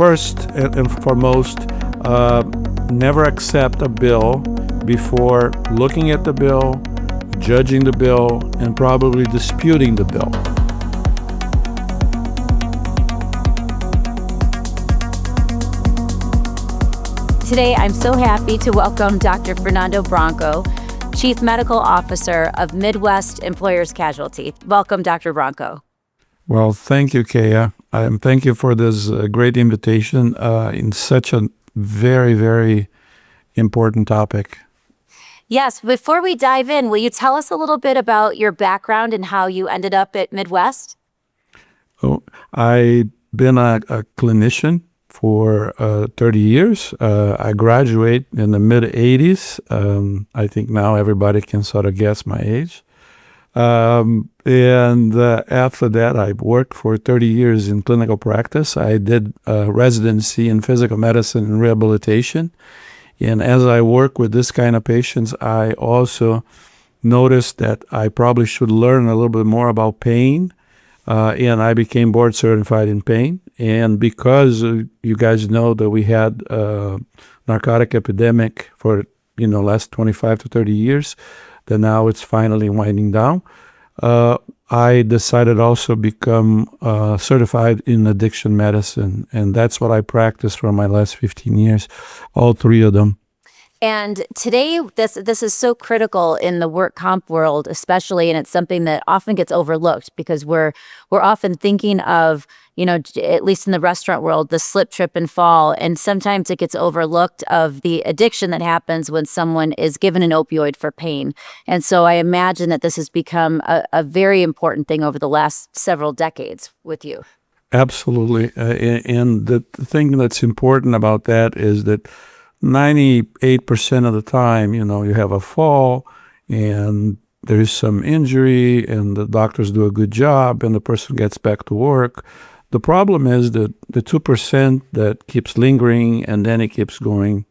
first and foremost, never accept a bill before looking at the bill, judging the bill, and probably disputing the bill. Today, I'm so happy to welcome Dr. Fernando Branco, Chief Medical Officer of Midwest Employers Casualty. Welcome, Dr. Branco. Well, thank you, Kaya. Thank you for this great invitation in such a very, very important topic. Yes, before we dive in, will you tell us a little bit about your background and how you ended up at Midwest? Oh, I've been a clinician for 30 years. I graduated in the mid-'80s. I think now everybody can sort of guess my age. And after that, I worked for 30 years in clinical practice. I did residency in physical medicine and rehabilitation. And as I work with this kind of patients, I also noticed that I probably should learn a little bit more about pain. And I became board certified in pain. And because you guys know that we had a narcotic epidemic for last 25 to 30 years, that now it's finally winding down, I decided also become certified in addiction medicine. And that's what I practiced for my last 15 years, all three of them. And today, this is so critical in the work comp world, especially, and it's something that often gets overlooked because we're often thinking of, at least in the restaurant world, the slip, trip, and fall, and sometimes it gets overlooked of the addiction that happens when someone is given an opioid for pain. And so I imagine that this has become a very important thing over the last several decades with you. Absolutely. And the thing that's important about that is that 98% of the time, you have a fall and there is some injury and the doctors do a good job and the person gets back to work. The problem is that the 2% that keeps lingering and then it keeps going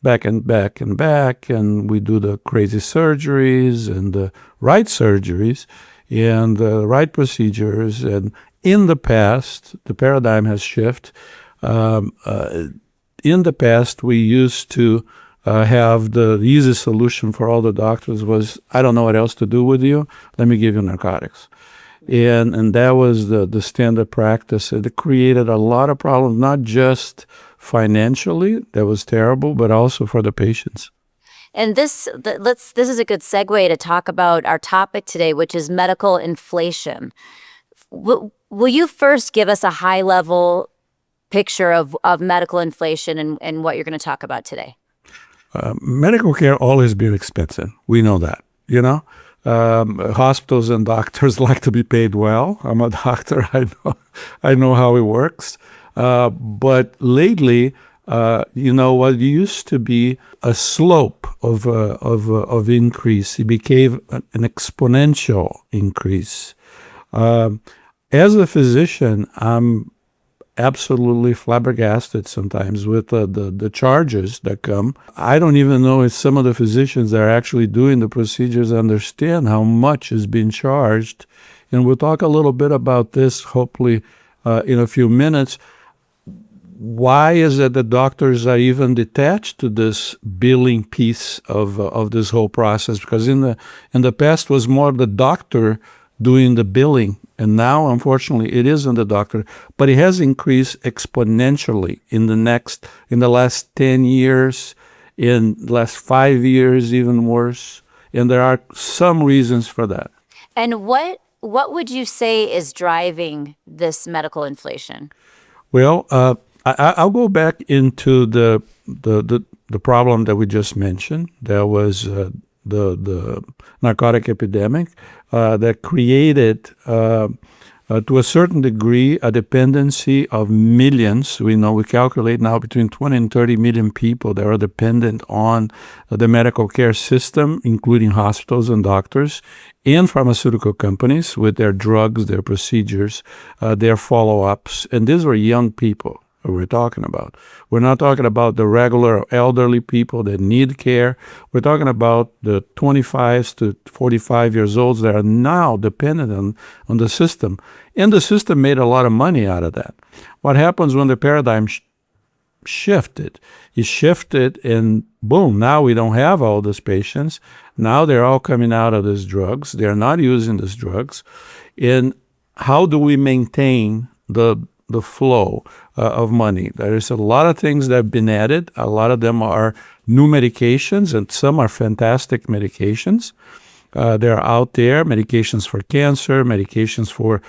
back and back and back, and we do the crazy surgeries and the right surgeries and the right procedures. And in the past, the paradigm has shifted. In the past, we used to have the easiest solution for all the doctors was, I don't know what else to do with you, let me give you narcotics. And that was the standard practice. It created a lot of problems, not just financially, that was terrible, but also for the patients. And this is a good segue to talk about our topic today, which is medical inflation. Will you first give us a high-level picture of medical inflation and what you're going to talk about today? Medical care always been expensive. We know that, hospitals and doctors like to be paid well. I'm a doctor. I know how it works. But lately, what used to be a slope of increase, it became an exponential increase. As a physician, I'm absolutely flabbergasted sometimes with the charges that come. I don't even know if some of the physicians that are actually doing the procedures understand how much is being charged. And we'll talk a little bit about this, hopefully, in a few minutes. Why is it that doctors are even detached to this billing piece of this whole process? Because in the past was more the doctor doing the billing. And now, unfortunately, it isn't the doctor, but it has increased exponentially in the last 10 years, in the last 5 years, even worse. And there are some reasons for that. And what would you say is driving this medical inflation? Well, I'll go back into the problem that we just mentioned. There was the narcotic epidemic that created, to a certain degree, a dependency of millions. We calculate now between 20 and 30 million people that are dependent on the medical care system, including hospitals and doctors and pharmaceutical companies with their drugs, their procedures, their follow-ups. And these were young people we're talking about. We're not talking about the regular elderly people that need care. We're talking about the 25 to 45 years olds that are now dependent on the system. And the system made a lot of money out of that. What happens when the paradigm shifted. It shifted, and boom, now we don't have all these patients. Now they're all coming out of these drugs. They're not using these drugs. And how do we maintain the flow of money? There's a lot of things that have been added. A lot of them are new medications, and some are fantastic medications. They're out there, medications for cancer, medications for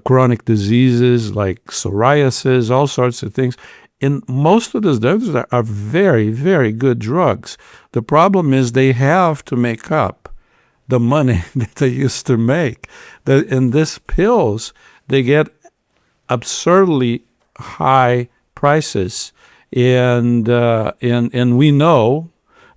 chronic diseases like psoriasis, all sorts of things. And most of those drugs are very, very good drugs. The problem is they have to make up the money that they used to make. In these pills, they get absurdly high prices, and we know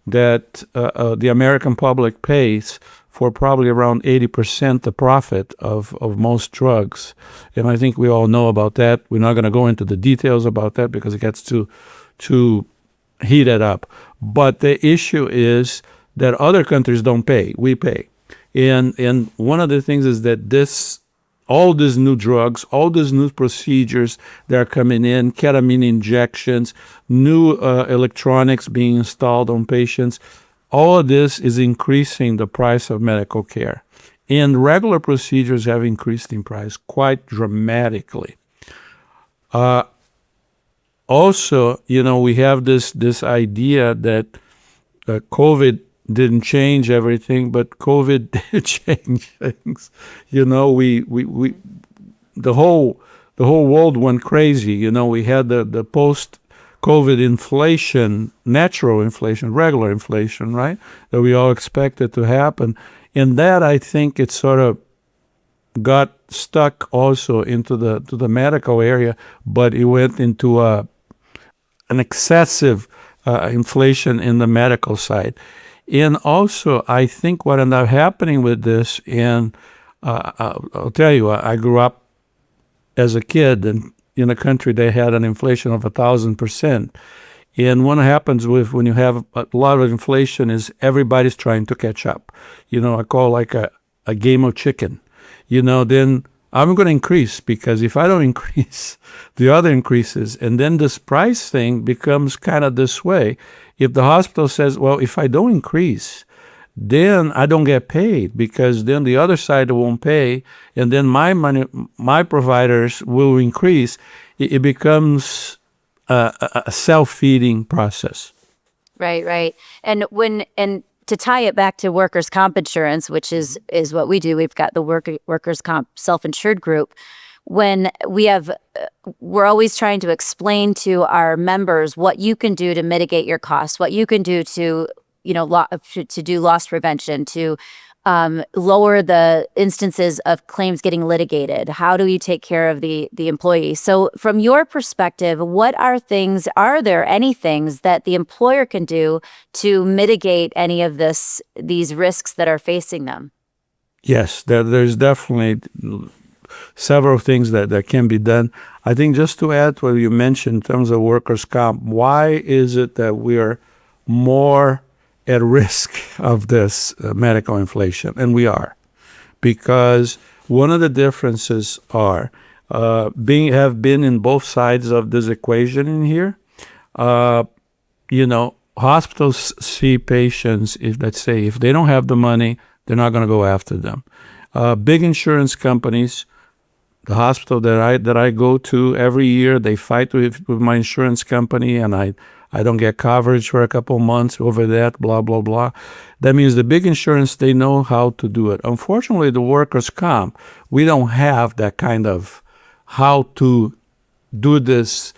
that the American public pays for probably around 80% the profit of most drugs. And I think we all know about that. We're not going to go into the details about that because it gets too heated up. But the issue is that other countries don't pay. We pay. And one of the things is that all these new drugs, all these new procedures that are coming in, ketamine injections, new electronics being installed on patients, all of this is increasing the price of medical care. And regular procedures have increased in price quite dramatically. Also, we have this idea that COVID didn't change everything, but COVID did change things. The whole world went crazy. We had the post-COVID inflation, natural inflation, regular inflation, right? That we all expected to happen. And that, I think, it sort of got stuck also into the medical area, but it went into an excessive inflation in the medical side. And also, I think what ended up happening with this, and I'll tell you, I grew up as a kid in a country that had an inflation of 1,000%. And what happens when you have a lot of inflation is everybody's trying to catch up. I call like a game of chicken. Then I'm going to increase, because if I don't increase, the other increases. And then this price thing becomes kind of this way. If the hospital says, well, if I don't increase, then I don't get paid, because then the other side won't pay, and then my money, my providers will increase. It becomes a self-feeding process. Right. And to tie it back to workers' comp insurance, which is what we do, we've got the workers' comp self-insured group. When we're always trying to explain to our members what you can do to mitigate your costs, what you can do to do loss prevention, to lower the instances of claims getting litigated. How do you take care of the employee? So from your perspective, are there any things that the employer can do to mitigate any of these risks that are facing them? Yes, there's definitely several things that can be done. I think just to add what you mentioned in terms of workers' comp, why is it that we are more at risk of this medical inflation? And we are, because one of the differences are have been in both sides of this equation in here. Hospitals see patients, if they don't have the money, they're not going to go after them. Big insurance companies, the hospital that I go to every year, they fight with my insurance company, and I don't get coverage for a couple months over that, blah, blah, blah. That means the big insurance, they know how to do it. Unfortunately, the workers' comp, we don't have that kind of how to do this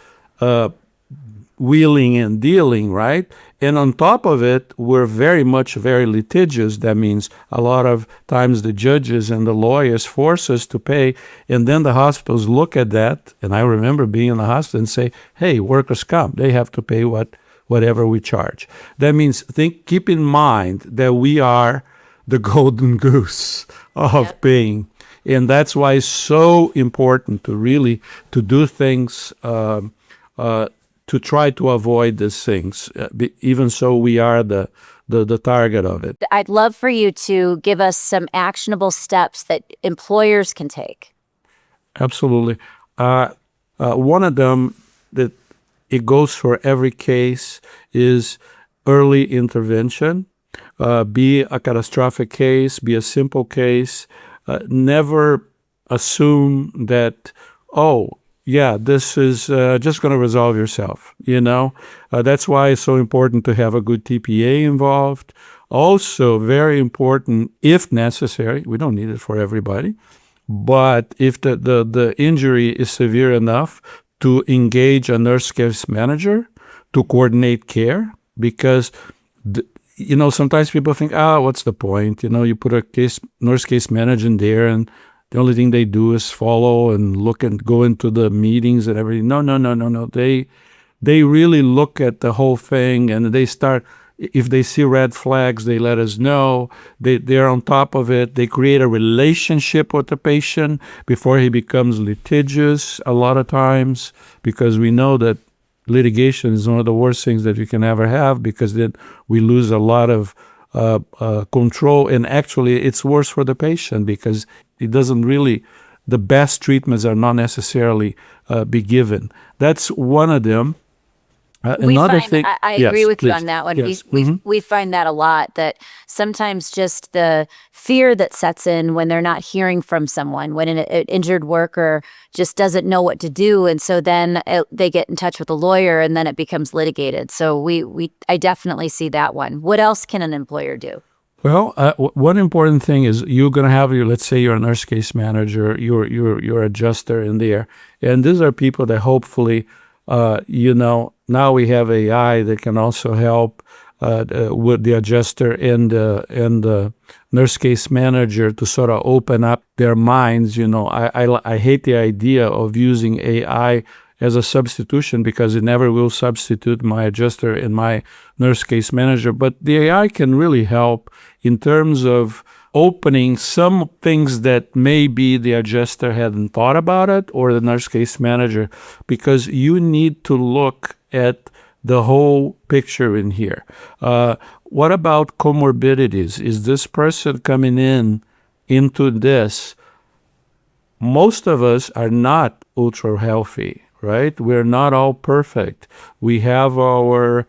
wheeling and dealing, right? And on top of it, we're very litigious. That means a lot of times the judges and the lawyers force us to pay, and then the hospitals look at that, and I remember being in the hospital and say, hey, workers' comp, they have to pay whatever we charge. That means keep in mind that we are the golden goose of paying. And that's why it's so important to do things to try to avoid these things, even so we are the target of it. I'd love for you to give us some actionable steps that employers can take. Absolutely. One of them that it goes for every case, is early intervention. Be a catastrophic case, be a simple case. Never assume that, oh, yeah, this is just going to resolve yourself, That's why it's so important to have a good TPA involved. Also, very important, if necessary, we don't need it for everybody, but if the injury is severe enough, to engage a nurse case manager to coordinate care, because sometimes people think, what's the point? You put a nurse case manager in there, and the only thing they do is follow and look and go into the meetings and everything. No, no, no, no, no. They really look at the whole thing, and they start. If they see red flags, they let us know. They're on top of it. They create a relationship with the patient before he becomes litigious a lot of times, because we know that litigation is one of the worst things that you can ever have, because then we lose a lot of control. And actually, it's worse for the patient, because it doesn't really, the best treatments are not necessarily be given. That's one of them. Another thing, I yes, agree with you please. on that one. Yes. We find that a lot, that sometimes just the fear that sets in when they're not hearing from someone, when an injured worker just doesn't know what to do. And so then they get in touch with a lawyer, and then it becomes litigated. So I definitely see that one. What else can an employer do? Well, one important thing is you're going to have let's say you're a nurse case manager, your adjuster in there. And these are people that hopefully, now we have AI that can also help with the adjuster and the nurse case manager to sort of open up their minds. I hate the idea of using AI as a substitution, because it never will substitute my adjuster and my nurse case manager. But the AI can really help in terms of opening some things that maybe the adjuster hadn't thought about it, or the nurse case manager, because you need to look at the whole picture in here. What about comorbidities? Is this person coming into this? Most of us are not ultra healthy, right? We're not all perfect. We have our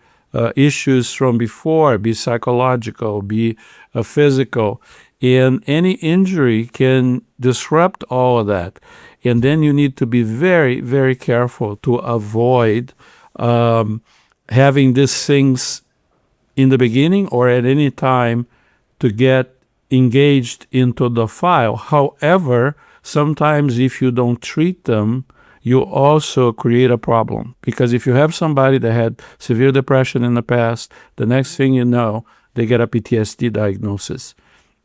issues from before, be psychological, be physical. And any injury can disrupt all of that. And then you need to be very, very careful to avoid having these things in the beginning or at any time to get engaged into the file. However, sometimes if you don't treat them, you also create a problem. Because if you have somebody that had severe depression in the past, the next thing you know, they get a PTSD diagnosis.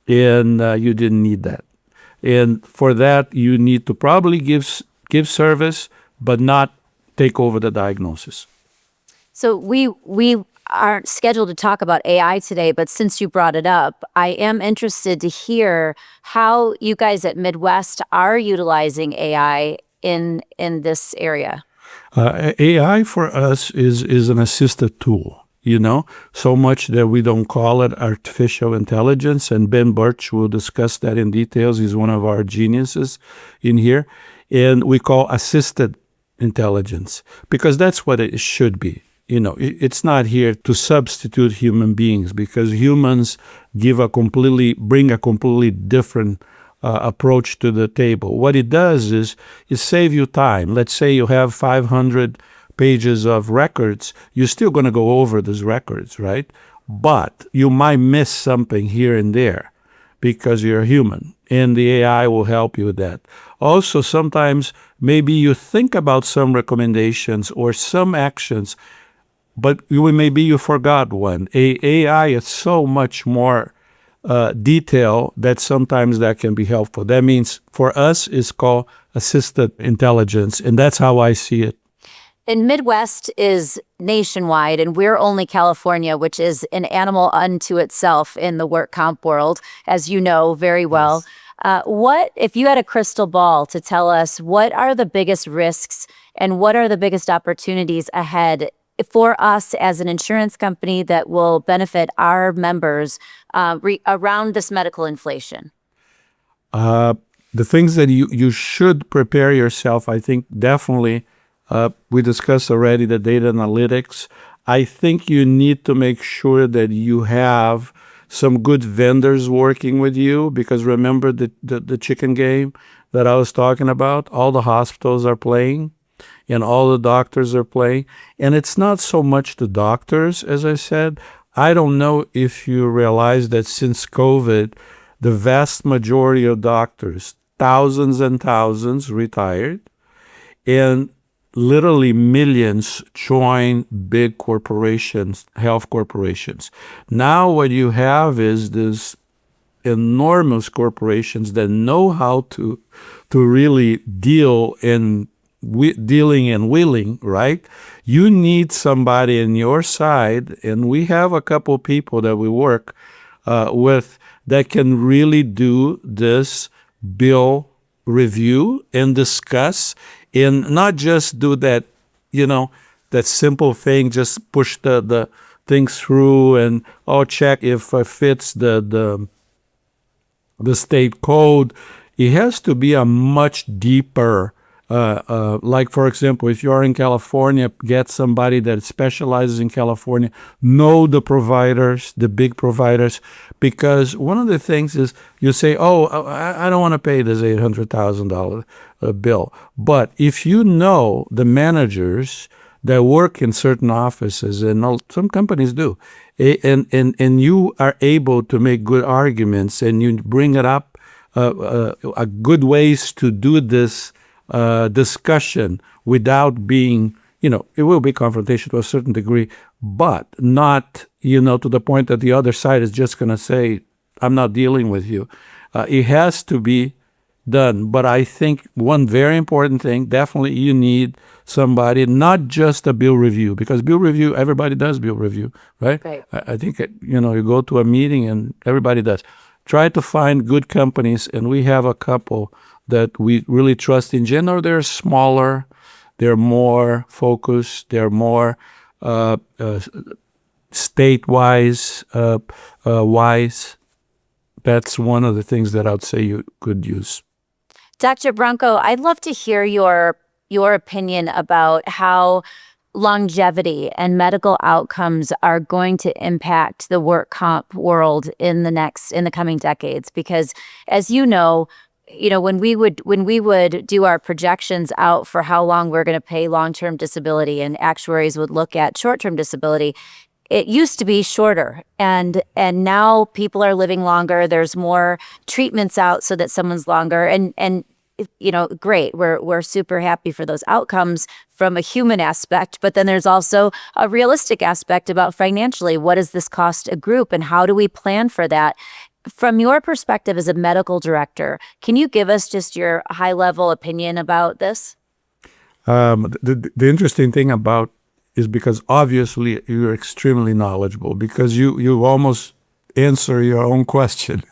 And you didn't need that. And for that, you need to probably give service, but not take over the diagnosis. So we aren't scheduled to talk about AI today, but since you brought it up, I am interested to hear how you guys at Midwest are utilizing AI in this area. AI for us is an assisted tool. So much that we don't call it artificial intelligence. And Ben Birch will discuss that in details. He's one of our geniuses in here. And we call assisted intelligence, because that's what it should be. It's not here to substitute human beings, because humans bring a completely different approach to the table. What it does is save you time. Let's say you have 500 pages of records, you're still going to go over those records, right? But you might miss something here and there because you're human, and the AI will help you with that. Also, sometimes maybe you think about some recommendations or some actions, but maybe you forgot one. AI is so much more detail that sometimes that can be helpful. That means for us, it's called assisted intelligence, and that's how I see it. And Midwest is nationwide, and we're only California, which is an animal unto itself in the work comp world, as you know very well. Yes. What, if you had a crystal ball to tell us, what are the biggest risks and what are the biggest opportunities ahead for us as an insurance company that will benefit our members around this medical inflation? The things that you should prepare yourself, I think, definitely We discussed already the data analytics. I think you need to make sure that you have some good vendors working with you, because remember the chicken game that I was talking about? All the hospitals are playing and all the doctors are playing. And it's not so much the doctors, as I said. I don't know if you realize that since COVID, the vast majority of doctors, thousands and thousands, retired, and literally millions join big corporations, health corporations. Now what you have is this enormous corporations that know how to really deal in dealing and willing, right? You need somebody on your side, and we have a couple people that we work with that can really do this bill review and discuss, and not just do that, that simple thing, just push the things through and check if it fits the state code. It has to be a much deeper, like, for example, if you're in California, get somebody that specializes in California, know the providers, the big providers, because one of the things is you say, I don't want to pay this $800,000 bill. But if you know the managers that work in certain offices, and some companies do, and you are able to make good arguments, and you bring it up, a good ways to do this discussion without being, it will be confrontation to a certain degree, but not, to the point that the other side is just going to say, I'm not dealing with you. It has to be done. But I think one very important thing, definitely you need somebody, not just a bill review, because bill review, everybody does bill review, right? Right. I think, you go to a meeting and everybody does. Try to find good companies, and we have a couple that we really trust. In general, they're smaller, they're more focused, they're more state-wise, wise. That's one of the things that I'd say you could use. Dr. Branco, I'd love to hear your opinion about how longevity and medical outcomes are going to impact the work comp world in the coming decades. Because as when we would do our projections out for how long we're going to pay long-term disability, and actuaries would look at short-term disability, it used to be shorter, and now people are living longer. There's more treatments out so that someone's longer, and great. We're super happy for those outcomes from a human aspect, but then there's also a realistic aspect about financially. What does this cost a group, and how do we plan for that? From your perspective as a medical director, can you give us just your high-level opinion about this? The interesting thing about is, because obviously you're extremely knowledgeable, because you almost answer your own question.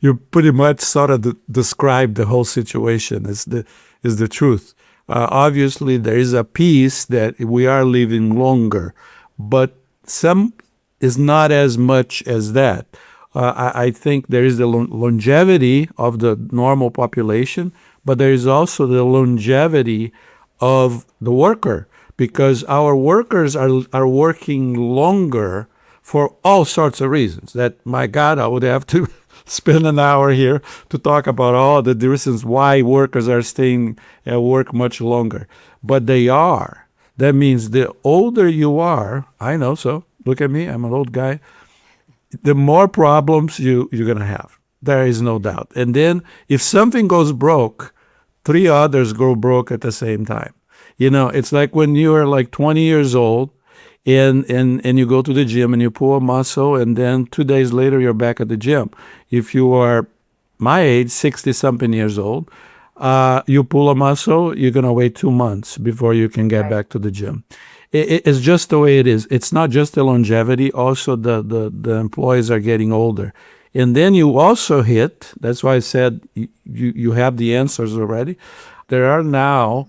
You pretty much sort of describe the whole situation is the truth. Obviously, there is a piece that we are living longer, but some is not as much as that. I think there is the longevity of the normal population, but there is also the longevity of the worker, because our workers are working longer for all sorts of reasons. That, my God, I would have to spend an hour here to talk about all the reasons why workers are staying at work much longer. But they are. That means the older you are, I know, so look at me, I'm an old guy, the more problems you're going to have. There is no doubt. And then if something goes broke, 3 others go broke at the same time. It's like when you are like 20 years old, and you go to the gym and you pull a muscle, and then 2 days later you're back at the gym. If you are my age, 60-something years old, you pull a muscle, you're going to wait 2 months before you can get back to the gym. It's just the way it is. It's not just the longevity, also the employees are getting older. And then you also hit, that's why I said you have the answers already. There are now,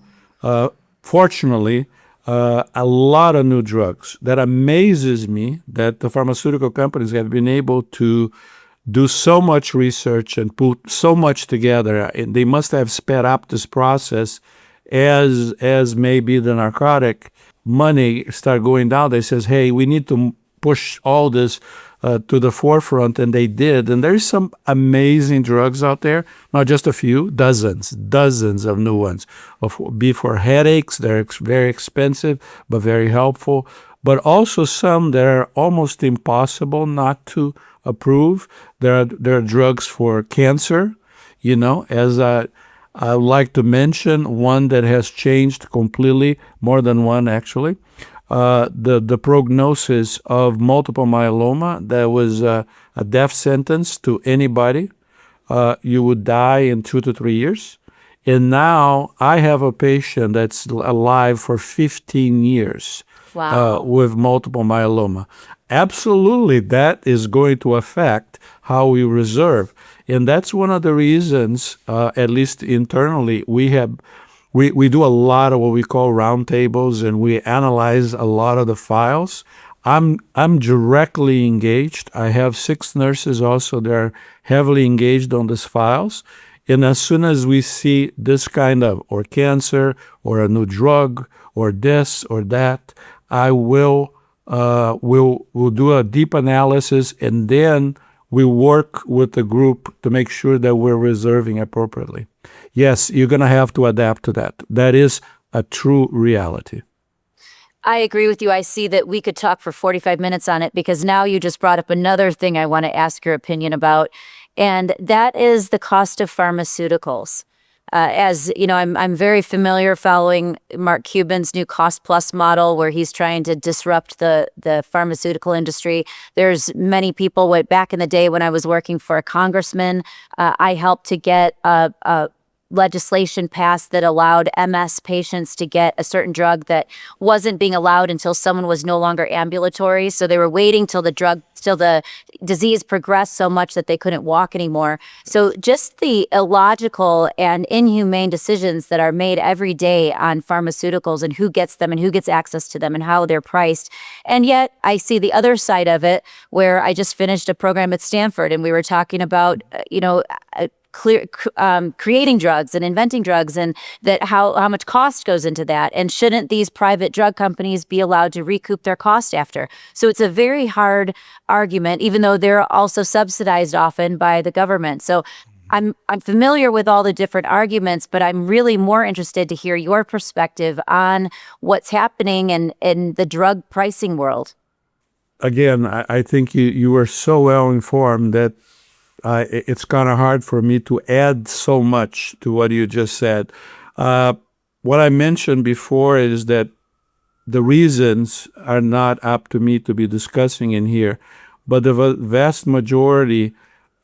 fortunately, a lot of new drugs. That amazes me that the pharmaceutical companies have been able to do so much research and put so much together. And they must have sped up this process as maybe the narcotic money start going down, they says, hey, we need to push all this to the forefront, and they did. And there's some amazing drugs out there, not just a few, dozens of new ones. Be for headaches, they're very expensive, but very helpful. But also some that are almost impossible not to approve. There are drugs for cancer, as I would like to mention one that has changed completely, more than one actually. The prognosis of multiple myeloma, that was a death sentence to anybody. You would die in 2 to 3 years. And now I have a patient that's alive for 15 years. Wow. With multiple myeloma. Absolutely, that is going to affect how we reserve. And that's one of the reasons, at least internally, we do a lot of what we call roundtables, and we analyze a lot of the files. I'm directly engaged. I have 6 nurses also that are heavily engaged on these files. And as soon as we see this kind of, or cancer, or a new drug, or this or that, I will do a deep analysis, and then we work with the group to make sure that we're reserving appropriately. Yes, you're going to have to adapt to that. That is a true reality. I agree with you. I see that we could talk for 45 minutes on it, because now you just brought up another thing I want to ask your opinion about, and that is the cost of pharmaceuticals. As you know, I'm very familiar following Mark Cuban's new cost plus model, where he's trying to disrupt the pharmaceutical industry. There's many people, back in the day when I was working for a congressman, I helped to get a legislation passed that allowed MS patients to get a certain drug that wasn't being allowed until someone was no longer ambulatory. So they were waiting till the disease progressed so much that they couldn't walk anymore. So just the illogical and inhumane decisions that are made every day on pharmaceuticals, and who gets them and who gets access to them and how they're priced. And yet I see the other side of it, where I just finished a program at Stanford, and we were talking about, creating drugs and inventing drugs, and that how much cost goes into that, and shouldn't these private drug companies be allowed to recoup their cost after? So it's a very hard argument, even though they're also subsidized often by the government. So I'm familiar with all the different arguments, but I'm really more interested to hear your perspective on what's happening in the drug pricing world. Again, I think you are so well informed that it's kind of hard for me to add so much to what you just said. What I mentioned before is that the reasons are not up to me to be discussing in here, but the vast majority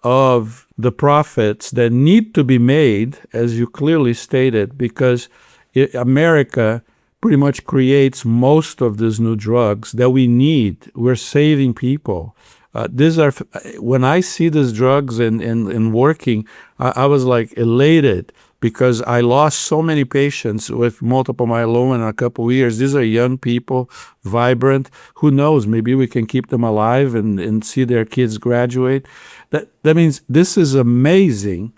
of the profits that need to be made, as you clearly stated, because America pretty much creates most of these new drugs that we need. We're saving people. When I see these drugs and working, I was like elated, because I lost so many patients with multiple myeloma in a couple of years. These are young people, vibrant. Who knows? Maybe we can keep them alive and see their kids graduate. That means this is amazing.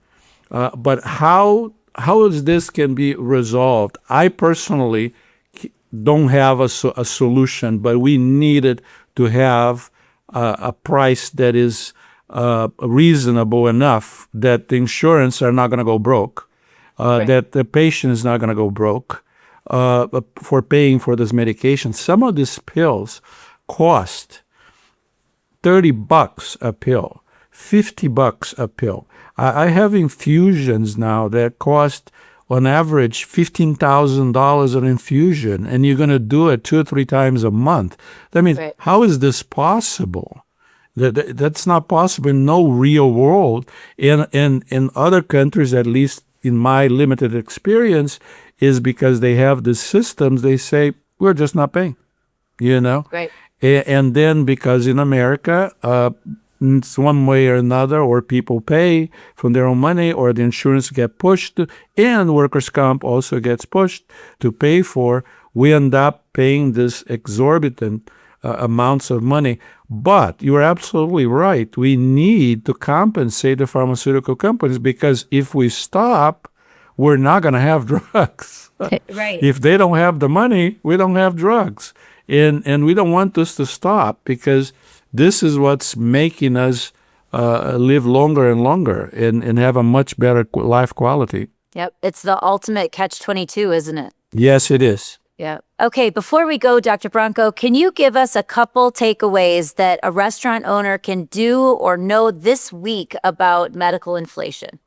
But how is this can be resolved? I personally don't have a solution, but we needed to have a price that is reasonable enough that the insurance are not going to go broke, right, that the patient is not going to go broke for paying for this medication. Some of these pills cost $30 a pill, $50 a pill. I have infusions now that cost on average $15,000 an infusion, and you're going to do it 2 or 3 times a month. That means, right, how is this possible? That's not possible in no real world. In other countries, at least in my limited experience, is because they have the systems, they say, we're just not paying, Right. And then because in America, it's one way or another, or people pay from their own money, or the insurance get pushed, and workers' comp also gets pushed to pay for. We end up paying this exorbitant amounts of money. But you're absolutely right. We need to compensate the pharmaceutical companies, because if we stop, we're not going to have drugs. Right. If they don't have the money, we don't have drugs. And we don't want this to stop, because this is what's making us live longer and longer and have a much better life quality. Yep. It's the ultimate catch-22, isn't it? Yes, it is. Yeah. Okay, before we go, Dr. Branco, can you give us a couple takeaways that a restaurant owner can do or know this week about medical inflation?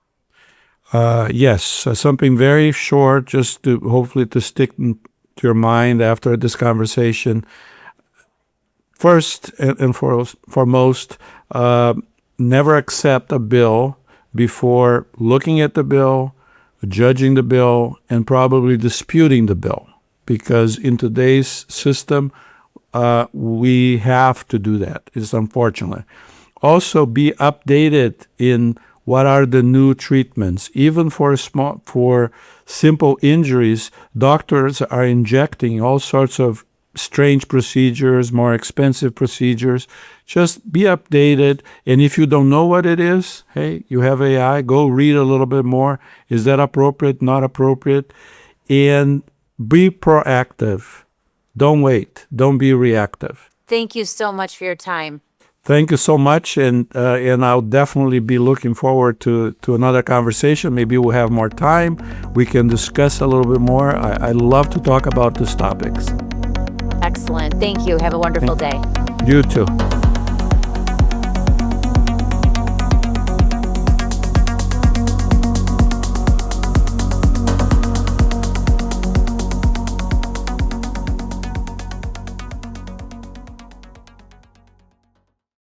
Yes, something very short, just to hopefully to stick to your mind after this conversation. First and foremost, never accept a bill before looking at the bill, judging the bill, and probably disputing the bill. Because in today's system, we have to do that. It's unfortunate. Also, be updated in what are the new treatments. Even for simple injuries, doctors are injecting all sorts of strange procedures, more expensive procedures. Just be updated. And if you don't know what it is, hey, you have AI, go read a little bit more. Is that appropriate, not appropriate? And be proactive. Don't wait. Don't be reactive. Thank you so much for your time. Thank you so much, and I'll definitely be looking forward to another conversation. Maybe we'll have more time. We can discuss a little bit more. I love to talk about these topics. Excellent. Thank you. Have a wonderful day. You too.